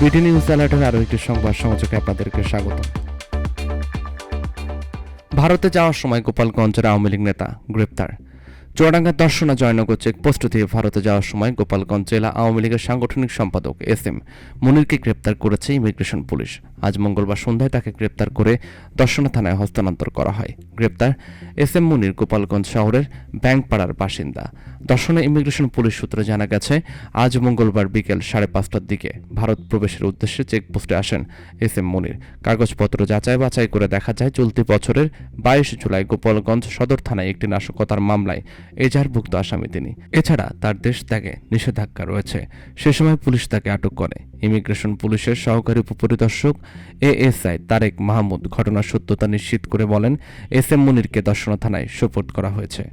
BD news অ্যালার্টের আরও একটি সংবাদ সংযোগে আপনাদেরকে স্বাগত। ভারতে যাওয়ার সময় গোপালগঞ্জের আওয়ামী লীগ নেতা গ্রেপ্তার। চুয়াডাঙ্গার দর্শনা জয়নগর চেকপোস্ট দিয়ে ভারতে যাওয়ার সময় গোপালগঞ্জ জেলা আওয়ামী লীগের সাংগঠনিক সম্পাদক এস এম মুনিরকে গ্রেপ্তার করেছে ইমিগ্রেশন পুলিশ। আজ মঙ্গলবার সন্ধ্যায় তাকে গ্রেপ্তার করে দর্শনা থানায় হস্তান্তর করা হয়। গ্রেপ্তার এস এম মুনির গোপালগঞ্জ শহরের ব্যাংকপাড়ার বাসিন্দা। দর্শনা ইমিগ্রেশন পুলিশ সূত্রে জানা গেছে, আজ মঙ্গলবার বিকেল 5:30টার দিকে ভারত প্রবেশের উদ্দেশ্যে চেকপোস্টে আসেন এস এম মুনির। কাগজপত্র যাচাই বাছাই করে দেখা যায়, চলতি বছরের 22 জুলাই গোপালগঞ্জ সদর থানায় একটি নাশকতার মামলায় এজাহারভুক্ত আসামি তিনি। এছাড়া তার দেশ ত্যাগে নিষেধাজ্ঞা রয়েছে। সে সময় পুলিশ তাকে আটক করে। ইমিগ্রেশন পুলিশের সহকারী উপপরিদর্শক এএসআই তারেক মাহমুদ ঘটনার সত্যতা নিশ্চিত করে বলেন, এস এম মুনিরকে দর্শনা থানায় সোপর্দ করা হয়েছে।